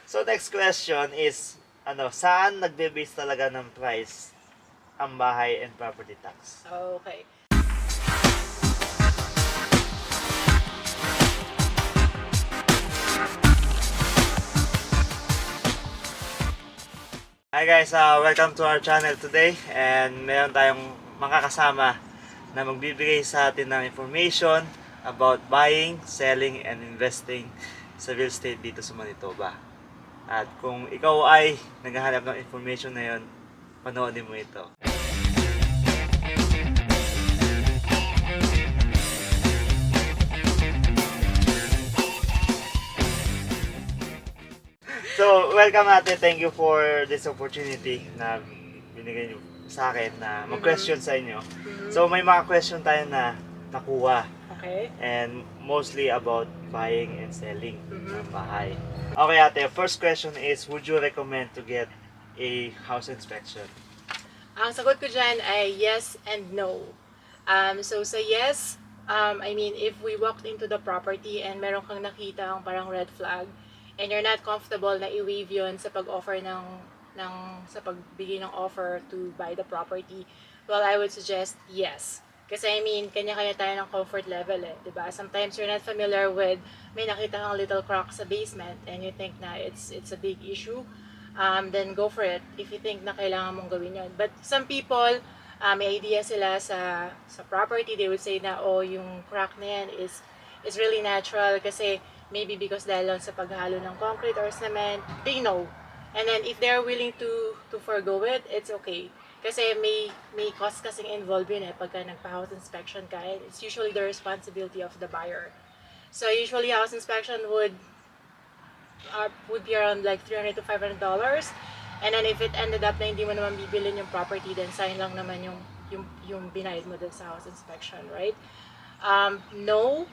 So next question is, saan nagbe-base talaga ng price ang bahay and property tax? Okay. Hi guys, welcome to our channel today, and meron tayong makakasama na magbibigay sa atin ng information about buying, selling, and investing sa real estate dito sa Manitoba. At kung ikaw ay naghahanap ng information na yon, panoodin mo ito. So, welcome natin. Thank you for this opportunity na binigay niyo sa akin na mag-question sa inyo. So, may mga question tayo na nakuha. Okay. And mostly about buying and selling ng bahay. Okay ate, first question is, would you recommend to get a house inspection? Ang sagot ko dyan ay yes and no. So sa yes, I mean, if we walked into the property and meron kang nakita ang parang red flag, and you're not comfortable na i-waive yun sa pag-offer sa pagbigay ng offer to buy the property, well, I would suggest yes. Kasi I mean, kanya-kanya tayo ng comfort level diba? Sometimes you're not familiar with, may nakita kang little crack sa basement and you think na it's a big issue, then go for it if you think na kailangan mong gawin yun. But some people, may idea sila sa property, they would say na, oh, yung crack na yan is really natural kasi maybe because dahil lang sa paghalo ng concrete or cement, they know. And then if they're willing to forgo it, it's okay. Kasi may cost kasing involved yun pagka nagpa-house inspection ka, and it's usually the responsibility of the buyer. So usually house inspection would be around like $300 to $500. And then if it ended up na hindi mo naman bibilin yung property, then sayang lang naman yung binayad mo dun sa house inspection, right? No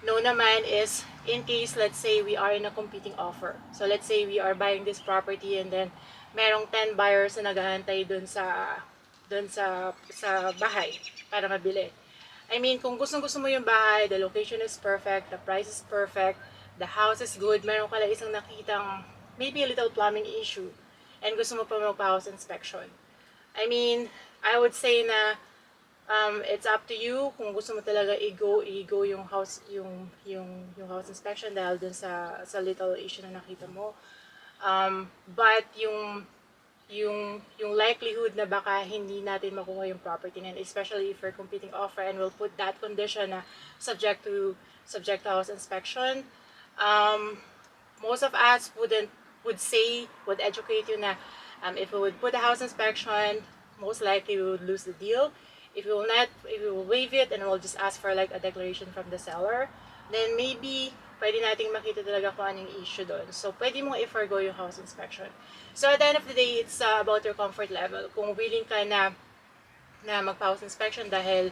naman is in case, let's say, we are in a competing offer. So let's say we are buying this property and then merong 10 buyers na naghahantay dun sa bahay para mabili. I mean, kung gustong-gusto mo yung bahay, the location is perfect, the price is perfect, the house is good, meron ka lang isang nakitang maybe a little plumbing issue, and gusto mo pa magpa-house inspection. I mean, I would say na it's up to you kung gusto mo talaga i-go yung house house inspection dahil dun sa little issue na nakita mo. But yung likelihood na baka hindi natin makuha yung property, and especially if we're competing offer and we'll put that condition na subject to house inspection, most of us would educate you na if we would put a house inspection, most likely we would lose the deal. If we will waive it and we'll just ask for like a declaration from the seller, then maybe pwede nating makita talaga kung anong issue doon. So, pwede mong i-forgo yung house inspection. So, at the end of the day, it's about your comfort level. Kung willing ka na magpa-house inspection dahil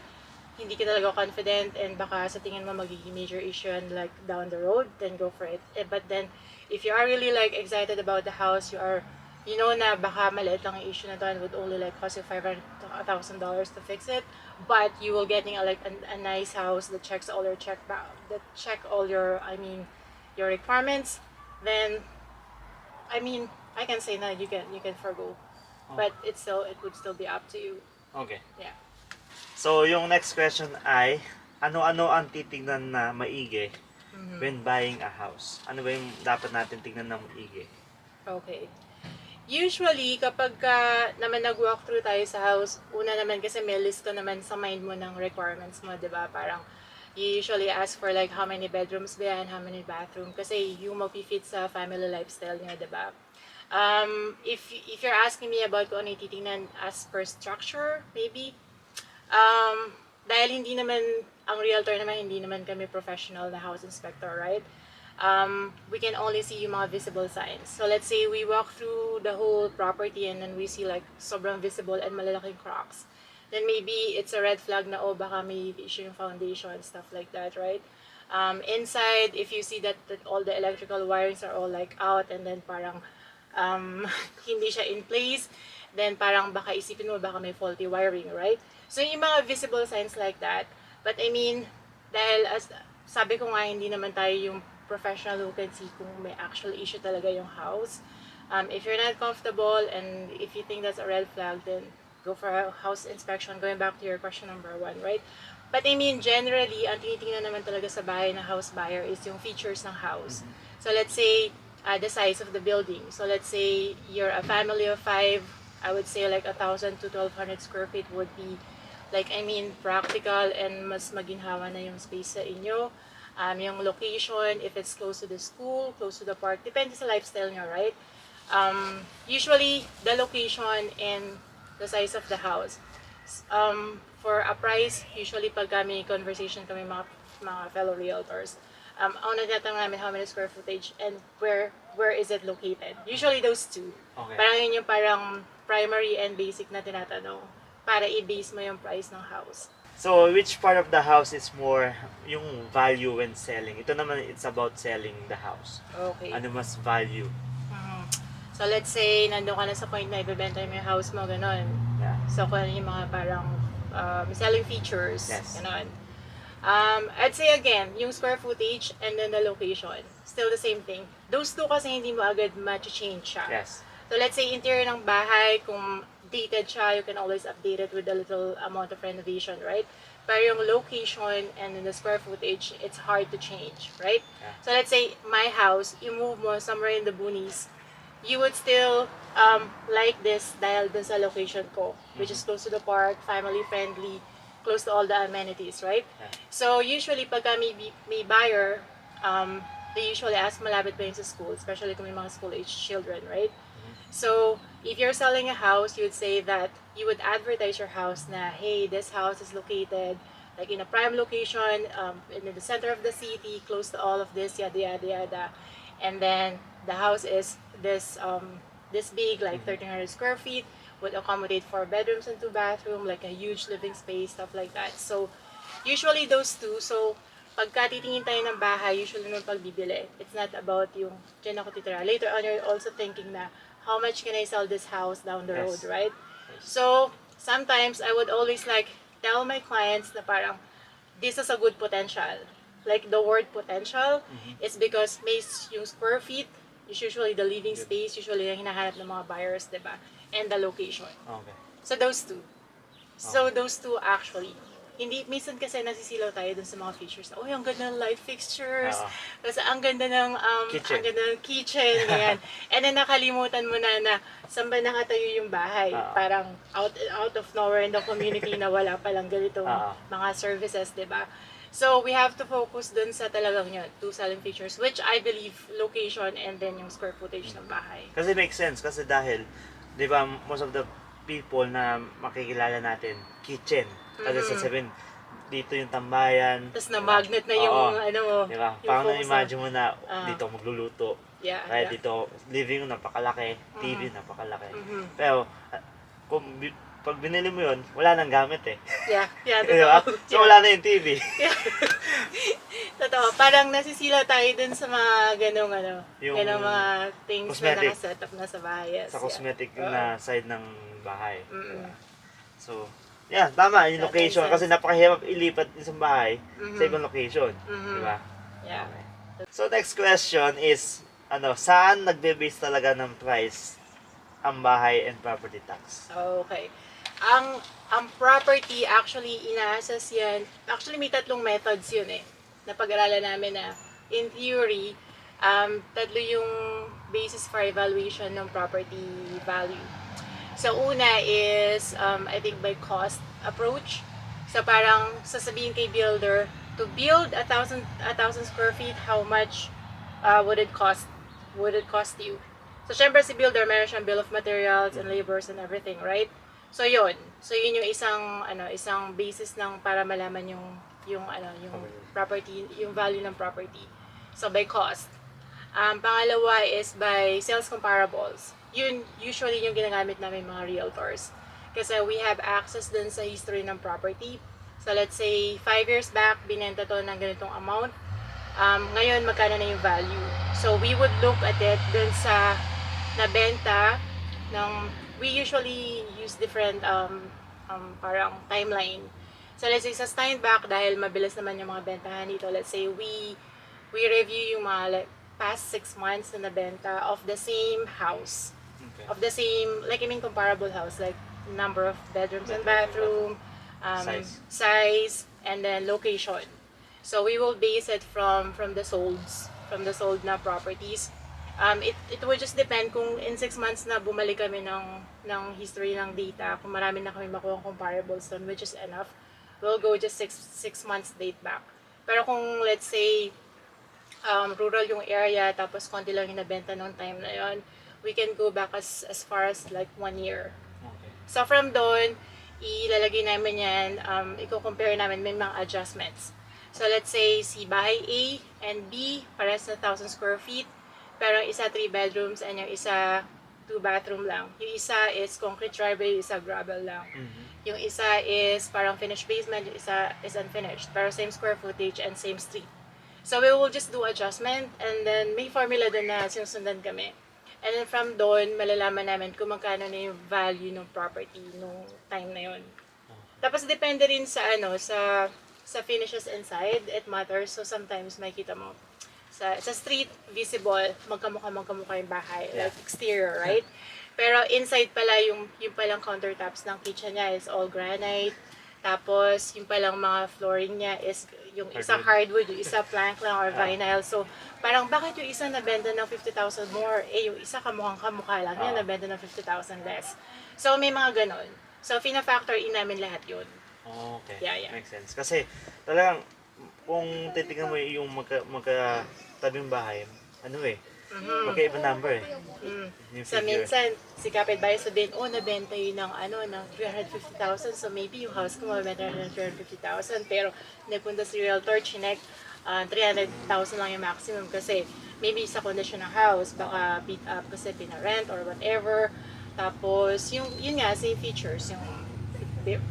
hindi ka talaga confident and baka sa tingin mo magiging major issue and like down the road, then go for it. But then, if you are really like excited about the house, you know na baka maliit lang ang issue na to and would only like cost you $500 to $1,000 to fix it, but you will getting a nice house that checks all your your requirements, then I mean, I can say na you can forgo, but it would still be up to you. Okay. Yeah. So, yung next question ay, ano-ano ang titignan na maigi when buying a house? Ano ba yung dapat natin tignan na maigi? Okay. Usually, kapag naman nag-walk through tayo sa house, una naman kasi may list ka naman sa mind mo ng requirements mo, diba? Parang, you usually ask for like how many bedrooms ba yan, how many bathroom, kasi yung mag-fit sa family lifestyle niya, diba? If you're asking me about kung ano yung titingnan as per structure, maybe, dahil hindi naman, ang realtor naman, hindi naman kami professional na house inspector, right? We can only see yung mga visible signs. So let's say we walk through the whole property and then we see like sobrang visible and malalaking cracks. Then maybe it's a red flag na, oh, baka may issue yung foundation, stuff like that, right? Inside, if you see that all the electrical wirings are all like out and then parang hindi siya in place, then parang baka isipin mo baka may faulty wiring, right? So yung mga visible signs like that. But I mean, dahil as sabi ko nga, hindi naman tayo yung professional who can see kung may actual issue talaga yung house. If you're not comfortable and if you think that's a red flag, then go for a house inspection. Going back to your question number 1, right? But I mean, generally, ang tinitingnan naman talaga sa bahay ng house buyer is yung features ng house. So let's say, the size of the building. So let's say you're a family of 5, I would say like 1,000 to 1,200 square feet would be like, I mean, practical and mas maginhawa na yung space sa inyo. Yung location, if it's close to the school, close to the park, depende sa lifestyle nyo, right? Usually, the location and the size of the house. For a price, usually pag kami conversation kami mga fellow realtors, ang nagtatanong namin how many square footage and where is it located. Usually those two. Okay. Parang yun yung parang primary and basic na tinatanong para i-base mo yung price ng house. So, which part of the house is more yung value when selling? Ito naman, it's about selling the house. Okay. Ano mas value? So let's say, nandun ka na sa point na ibebenta mo yung house mo, ganon. Yeah. So kung ano yung mga parang selling features, Yes. ganon. I'd say again, yung square footage and then the location, still the same thing. Those two kasi hindi mo agad ma-change siya. Yes. So let's say interior ng bahay, kung dated siya, you can always update it with a little amount of renovation, right? Pero yung location and then the square footage, it's hard to change, right? Yeah. So let's say my house, you move mo somewhere in the boonies, you would still like this dahil dun sa location ko, which is close to the park, family friendly, close to all the amenities, right? Yeah. So usually pagka may buyer, they usually ask malapit ba yun sa school, especially kung may mga school age children, right? So if you're selling a house, you would say that you would advertise your house na, hey, this house is located like in a prime location, in the center of the city, close to all of this, yada yada yada. And then the house is this big, like 1,300 square feet, would accommodate 4 bedrooms and 2 bathrooms, like a huge living space, stuff like that. So usually those two. So pagka titingin tayo ng bahay, usually nung pagbibili, it's not about yung dyan ako titira. Later on, you're also thinking na, how much can I sell this house down the road, Yes. right? So sometimes I would always like tell my clients na parang, this is a good potential. Like the word potential is because may yung square feet is usually the living space, usually yung hinahanap ng mga buyers, diba? And the location. Okay. So those two. So those two actually. Hindi, minsan kasi nasisilaw tayo dun sa mga features na, oh, ang ganda ng light fixtures, tapos ang ganda ng Kitchen. ang ganda ng kitchen, ganyan. And then nakalimutan mo na saan ba nakatayo yung bahay. Parang out of nowhere in the community na wala palang ganitong mga services, diba? So we have to focus dun sa talagang yun, two selling features, which I believe location and then yung square footage ng bahay. Kasi makes sense, kasi dahil, di ba, most of the people na makikilala natin, kitchen. Kasi sasabihin, dito yung tambayan. Tapos na-magnet na yung, Di ba? yung Parang focus na-imagine mo na, dito ako magluluto. Yeah, Kaya yeah. dito, living room napakalaki, TV napakalaki. Pero, kung pag binili mo yun, wala nang gamit eh. Yeah, Di ba? totoo. So, wala na yung TV. Totoo, parang nasisila tayo dun sa mga ganong Yung ganong mga things cosmetic. na nakaset up na sa bahay. Yes, Sa cosmetic yeah. na side ng bahay. Mm-mm. So, yeah, tama yung That location. makes Kasi napakahirap ilipat isang bahay sa ibang location. Di ba? Yeah. Okay. So, next question is, saan nagbe-base talaga ng price ang bahay and property tax? Okay. Ang property, actually, ina-assess yan. Actually, may 3 methods yun eh. Napag-aralan namin na, in theory, 3 yung basis for evaluation ng property value. So, una is, I think by cost approach. So, parang sasabihin kay builder, to build 1,000 square feet, how much would it cost you? So, syempre si builder, meron siyang bill of materials and labors and everything, right? So, yun. So, yun yung isang basis ng para malaman yung property, yung value ng property. So, by cost. Pangalawa is by sales comparables. Yun, usually yung ginagamit namin mga realtors. Kasi we have access dun sa history ng property. So, let's say, 5 years back, binenta to ng ganitong amount. Ngayon, magkano na yung value. So, we would look at it dun sa nabenta ng, we usually use different parang timeline. So, let's say, sa Steinbach, dahil mabilis naman yung mga bentahan dito, let's say, we we review yung mga like, past 6 months na nabenta of the same house. Okay. Of the same, like I mean comparable house, like number of bedrooms and bathroom, size, and then location. So we will base it from the sold na properties. It will just depend kung in 6 months na bumalik kami ng history ng data, kung marami na kami makuha comparables doon, which is enough, we'll go just 6 months date back. Pero kung let's say rural yung area tapos konti lang yung nabenta noong time na yon, we can go back as far as like 1 year. Okay. So from doon, ilalagay namin yan, i-compare namin, may mga adjustments. So let's say si bahay A and B, parehas na 1,000 square feet, pero yung isa 3 bedrooms and yung isa 2 bathroom lang. Yung isa is concrete driveway, yung isa gravel lang. Yung isa is parang finished basement, yung isa is unfinished, pero same square footage and same street. So we will just do adjustment and then may formula din na sinusundan kami. And then from doon, malalaman namin kung magkano na yung value ng property nung time na yon. Tapos depende rin sa sa finishes inside, it matters. So sometimes makita mo sa street visible, magkamukha yung bahay, like exterior, right? Pero inside pala yung palang countertops ng kitchen niya is all granite. Tapos yung palang mga flooring niya is yung isa hardwood, yung isa plank lang or vinyl. So parang bakit yung isa nabenta ng 50,000 more, yung isa kamukha lang yan nabenta ng 50,000 less. So may mga ganon. So fina-factor in namin lahat yun. Okay. Yeah. Makes sense. Kasi talagang kung titingnan mo yung magkatabing bahay, magkaiba number eh. Yung So figure. minsan, si kapitbahay sabihin, nabenta yun ng 350,000. So maybe yung house ko mabenta ng 350,000. Pero nagpunta si realtor, chinek, 300,000 lang yung maximum kasi maybe sa condition ng house, baka beat up kasi pinarent or whatever. Tapos, yun nga, same features, yung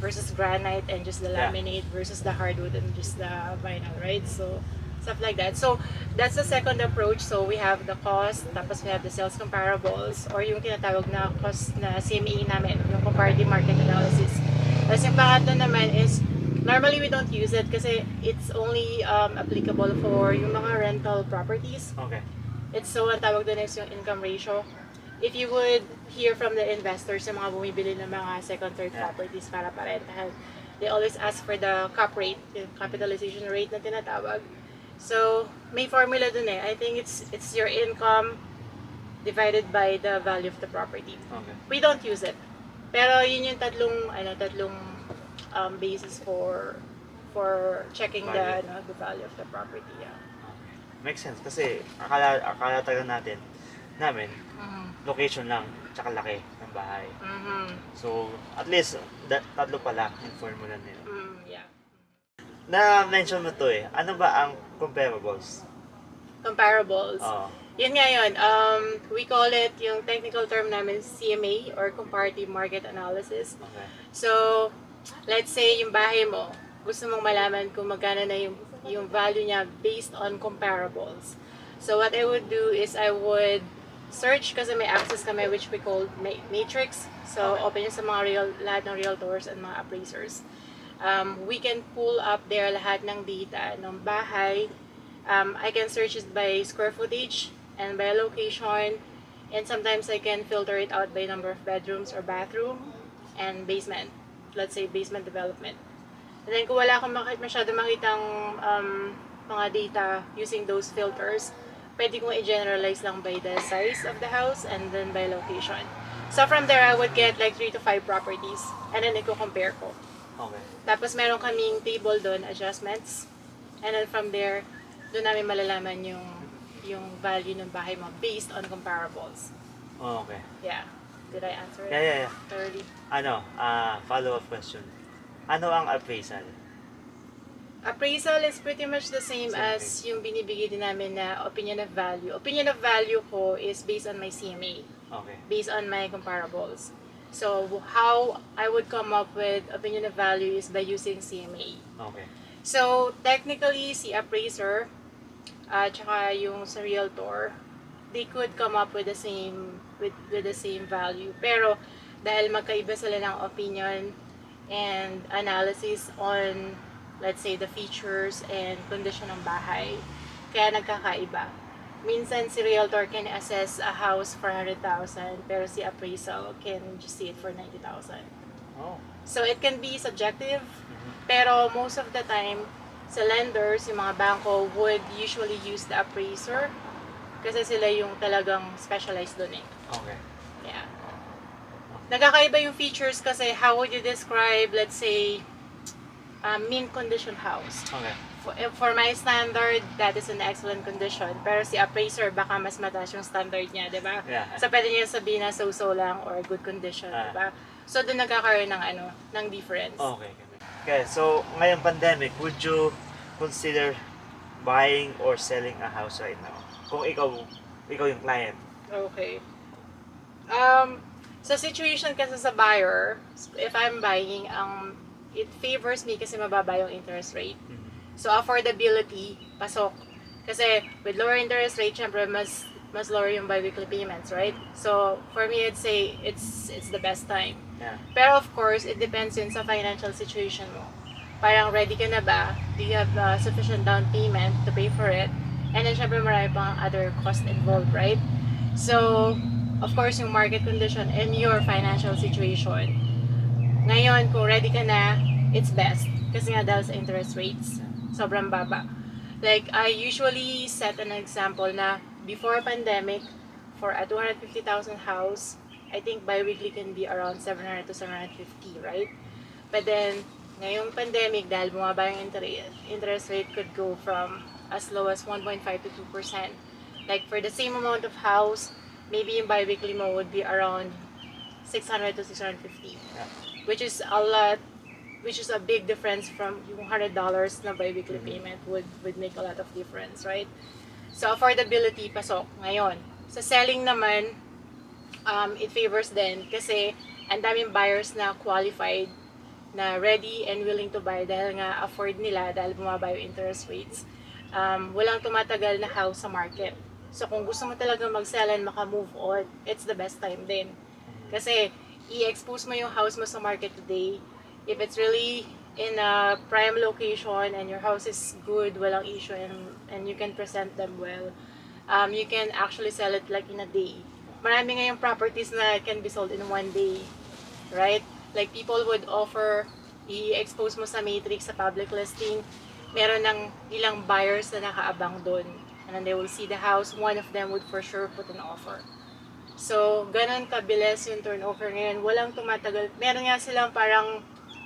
versus granite and just the laminate versus the hardwood and just the vinyl, right? So, stuff like that. So, that's the second approach. So, we have the cost, tapos we have the sales comparables, or yung tinatawag na cost na CME namin, yung comparative market analysis. Tapos yung pangatlo naman is, normally we don't use it kasi it's only applicable for yung mga rental properties. Okay. It's so, ang tawag doon is yung income ratio. If you would hear from the investors, yung mga bumibili ng mga second, third properties para parentahan, they always ask for the cap rate, yung capitalization rate na tinatawag. So, may formula dun eh. I think it's your income divided by the value of the property. Okay. We don't use it. Pero yun yung tatlong basis for checking the value of the property. Yeah. Makes sense. Kasi akala talaga namin, location lang, tsaka laki ng bahay. So, at least, tatlo pala yung formula nila. Yeah. Na-mention mo to eh. Ano ba ang comparables? Comparables. Oo. Yun nga yun. We call it, yung technical term namin, CMA or Comparative Market Analysis. Okay. So, let's say yung bahay mo, gusto mong malaman kung magkano na yung value niya based on comparables. So, what I would do is I would search kasi may access kami which we call matrix. So, open yun sa mga lahat ng realtors and mga appraisers. We can pull up there lahat ng data ng bahay. I can search it by square footage and by location. And sometimes I can filter it out by number of bedrooms or bathroom and basement. Let's say basement development. And then kung wala akong masyado makitang mga data using those filters, pwede kong i-generalize lang by the size of the house and then by location. So from there, I would get like 3 to 5 properties and then i-compare ko. Okay. Tapos meron kaming table doon, adjustments. And then from there, doon namin malalaman yung value ng bahay mo based on comparables. Oh, okay. Yeah. Did I answer it? Yeah. Thoroughly? Follow-up question. Ano ang appraisal? Appraisal is pretty much the same as yung binibigay din namin na opinion of value. Opinion of value ko is based on my CMA. Okay. Based on my comparables. So, how I would come up with opinion of value is by using CMA. Okay. So, technically, si appraiser, tsaka yung sa realtor, they could come up with the same value. Pero, dahil magkaiba sila ng opinion and analysis on, let's say, the features and condition ng bahay, Kaya nagkakaiba. Minsan si realtor can assess a house for 100,000 pero si appraisal can just see it for 90,000. Oh. So it can be subjective, pero most of the time, sa lenders, yung mga bangko would usually use the appraiser kasi sila yung talagang specialized dun eh. Okay. Yeah. Nagkakaiba yung features kasi how would you describe, let's say, mint condition house? Okay. For my standard, that is an excellent condition. Pero si appraiser, baka mas mataas yung standard niya, di ba? Yeah. So, pwede niya sabihin na so-so lang or good condition, di ba? So, doon nagkakaroon ng difference. Okay. Okay, so ngayong pandemic, would you consider buying or selling a house right now? Kung ikaw yung client. Okay. Sa situation kasi sa buyer, if I'm buying, it favors me kasi mababa yung interest rate. So, affordability, pasok. Kasi, with lower interest rate, syempre, mas lower yung biweekly payments, right? So, for me, I'd say, it's the best time. Yeah. Pero, of course, it depends yun sa financial situation mo. Parang, ready ka na ba? Do you have sufficient down payment to pay for it? And then, syempre, marami pang other cost involved, right? So, of course, yung market condition and your financial situation. Ngayon, kung ready ka na, it's best. Kasi nga dahil sa interest rates, sobrang baba. Like, I usually set an example na before pandemic, for a 250,000 house, I think bi-weekly can be around 700 to 750, right? But then, ngayong pandemic, dahil bumaba yung interest rate could go from as low as 1.5 to 2%. Like, for the same amount of house, maybe yung bi-weekly mo would be around 600 to 650. Yeah. Which is a lot, which is a big difference from yung $100 na bi-weekly payment would make a lot of difference, right? So, affordability, pasok. Ngayon, sa selling naman, it favors din kasi ang daming buyers na qualified, na ready and willing to buy dahil nga afford nila dahil bumaba yung interest rates. Walang tumatagal na house sa market. So, kung gusto mo talaga mag-sell and maka-move on, it's the best time din. Kasi, i-expose mo yung house mo sa market today. If it's really in a prime location and your house is good, walang issue, and you can present them well, you can actually sell it like in a day. Marami ngayong properties na can be sold in one day, right? Like people would offer, i-expose mo sa matrix, sa public listing, meron ng ilang buyers na nakaabang doon. And then they will see the house, one of them would for sure put an offer. So, ganun kabilis yung turnover ngayon. Walang tumatagal. Meron nga silang parang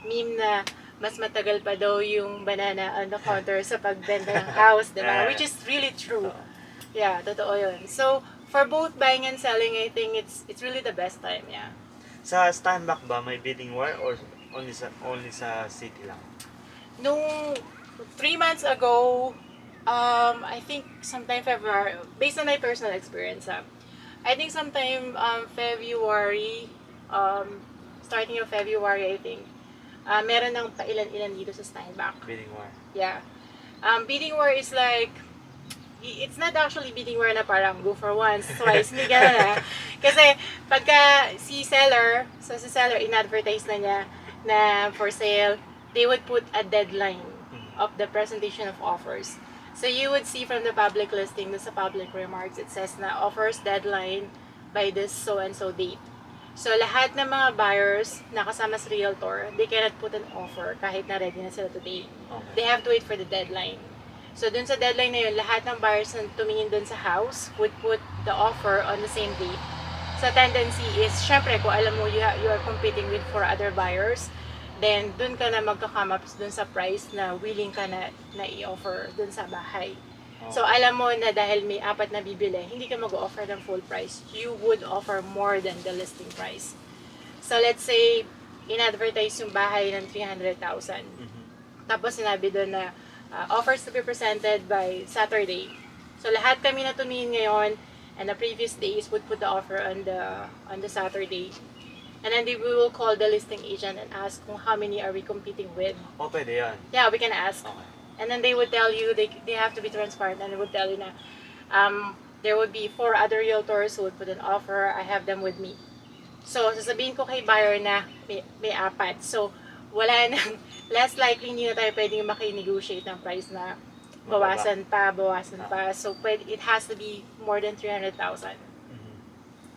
meme na mas matagal pa daw yung banana on the counter sa pagbenta ng house, diba? Which is really true. Yeah, totoo yun. So, for both buying and selling, I think it's really the best time, yeah. Sa standback ba, may bidding war or only sa city lang? Nung 3 months ago, I think sometime February, based on my personal experience, I think sometime February, starting of February, I think, meron ng pailan-ilan dito sa Steinbach. Bidding war. Yeah. Bidding war is like, it's not actually bidding war na parang go for once, twice, hindi ganun na. Kasi pagka si seller, in-advertise na niya na for sale, they would put a deadline of the presentation of offers. So you would see from the public listing, sa public remarks, it says na offers deadline by this so-and-so date. So lahat ng mga buyers na kasama sa realtor, they cannot put an offer kahit na ready na sila today. Okay. They have to wait for the deadline. So dun sa deadline na yun, lahat ng buyers na tumingin dun sa house would put the offer on the same date. So tendency is, syempre kung alam mo you are competing with 4 other buyers, then dun ka na magka-come up dun sa price na willing ka na i-offer dun sa bahay. So alam mo na dahil may 4 na bibili, hindi ka mag-offer ng full price. You would offer more than the listing price. So let's say, in-advertise yung bahay ng 300,000. Tapos sinabi dun na offers to be presented by Saturday. So lahat kami na tumingin ngayon and the previous days would put the offer on the Saturday. And then we will call the listing agent and ask kung how many are we competing with. Oh, pwede yan. Yeah, we can ask. Okay. And then they would tell you, they have to be transparent, and they would tell you na there would be 4 other realtors who would put an offer. I have them with me. So, sasabihin ko kay buyer na may 4. So, wala nang, less likely hindi na tayo pwedeng maki-negotiate ng price na bawasan pa. So, it has to be more than 300,000.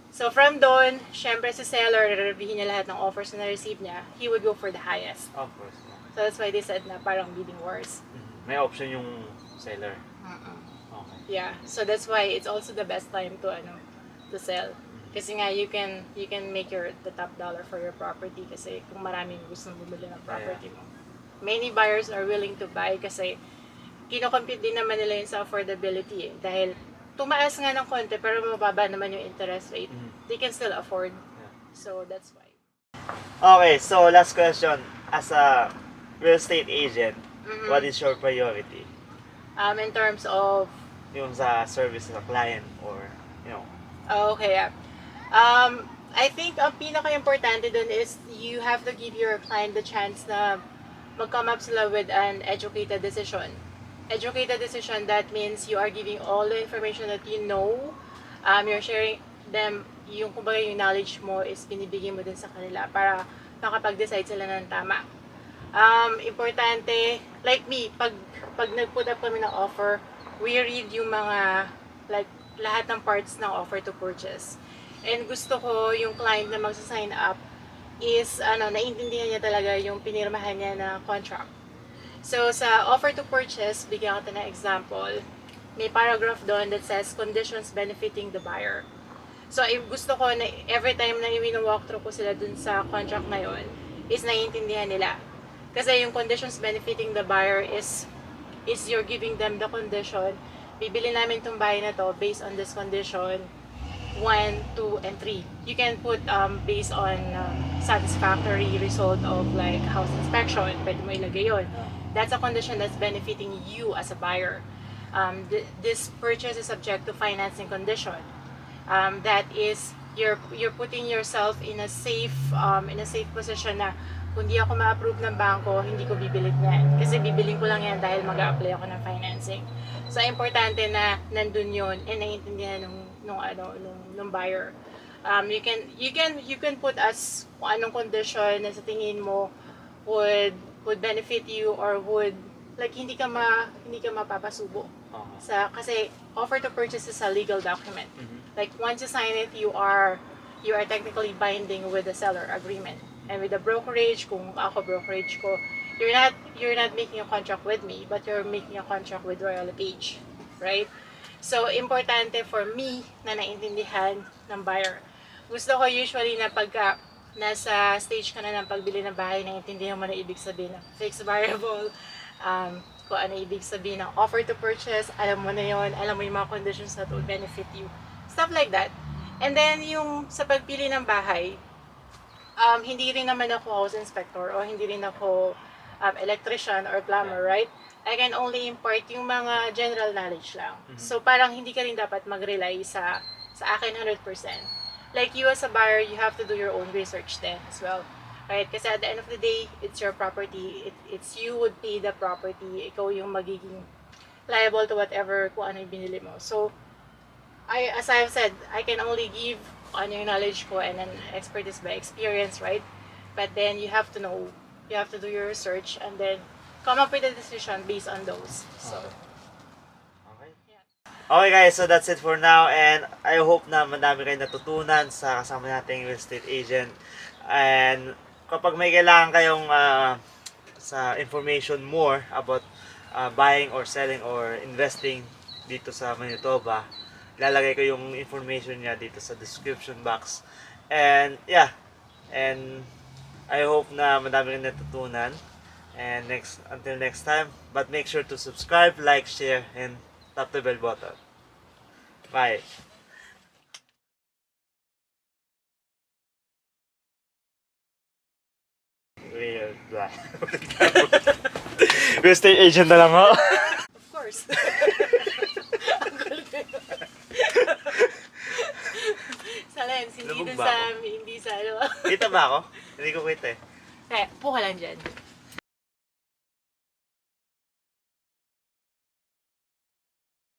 So, from doon, syempre si seller, reviewin niya lahat ng offers na na-receive niya, he would go for the highest. Of course. So, that's why they said na parang bidding wars. May option yung seller. Okay. Yeah. So, that's why it's also the best time to sell. Kasi nga, you can make the top dollar for your property kasi kung maraming gustong bumili ng property mo. Many buyers are willing to buy kasi kino-compute din naman nila yun sa affordability dahil tumaas nga ng konti pero mababa naman yung interest rate. They can still afford. So, that's why. Okay, so last question. As a real estate agent, what is your priority? In terms of... Yung sa service sa client or, you know. Okay, yeah. I think ang pinaka-importante dun is you have to give your client the chance na mag-come up sila with an educated decision. Educated decision, that means you are giving all the information that you know. You're sharing them, yung kumbaga yung knowledge mo is binibigay mo din sa kanila para makapag-decide sila ng tama. Importante, like me, pag nag-put up kami ng offer, we read yung mga, like, lahat ng parts ng offer to purchase. And gusto ko yung client na magsa-sign up is, naiintindihan niya talaga yung pinirmahan niya na contract. So, sa offer to purchase, bigyan ko ng example. May paragraph doon that says, conditions benefiting the buyer. So, gusto ko na every time na i-walkthrough ko sila dun sa contract na yun, is naiintindihan nila. Kasi yung conditions benefiting the buyer is you're giving them the condition, bibili namin itong bahay na to based on this condition, 1, 2, and 3. You can put based on satisfactory result of like house inspection, pwede mo ilagay yun. That's a condition that's benefiting you as a buyer. This purchase is subject to financing condition. That is, you're putting yourself in a safe position na kung di ako ma-approve ng bangko, hindi ko bibilit niyan. Kasi bibiling ko lang yan dahil mag-a-apply ako ng financing. So, importante na nandun yun and naiintindihan nung buyer. You can put as kung anong condition na sa tingin mo would benefit you or would like hindi ka mapapasubo. Kasi offer to purchase is a legal document. Like once you sign it, you are technically binding with the seller agreement. And with the brokerage, kung ako brokerage ko, you're not making a contract with me, but you're making a contract with LePage, right? So, importante for me na naintindihan ng buyer. Gusto ko usually na pagka nasa stage ka na ng pagbili ng bahay, naintindihan mo na ibig sabihin ng fixed variable, kung ano ibig sabihin ng offer to purchase, alam mo na yon, alam mo yung mga conditions that will benefit you. Stuff like that. And then, yung sa pagpili ng bahay, hindi rin naman ako house inspector o hindi rin ako electrician or plumber, right? I can only impart yung mga general knowledge lang. So, parang hindi ka rin dapat mag-rely sa akin 100%. Like you as a buyer, you have to do your own research then as well. Right? Kasi at the end of the day, it's your property. It's you would pay the property. Ikaw yung magiging liable to whatever kung ano yung binili mo. So, as I've said, I can only give on your knowledge ko and an expertise by experience, right? But then you have to know, you have to do your research and then come up with a decision based on those. So, okay. Yeah. Okay guys, so that's it for now and I hope na madami kayong natutunan sa kasama nating real estate agent. And kapag may kailangan kayong sa information more about buying or selling or investing dito sa Manitoba, lalagay ko yung information niya dito sa description box. And yeah, and I hope na madami rin natutunan. And until next time, but make sure to subscribe, like, share, and tap the bell button. Bye. Real estate agent na lang ho. of course. Sa lens, Lumog ba ako? hindi sa Kita ba ako? Hindi ko kita eh. Kaya, puka lang dyan.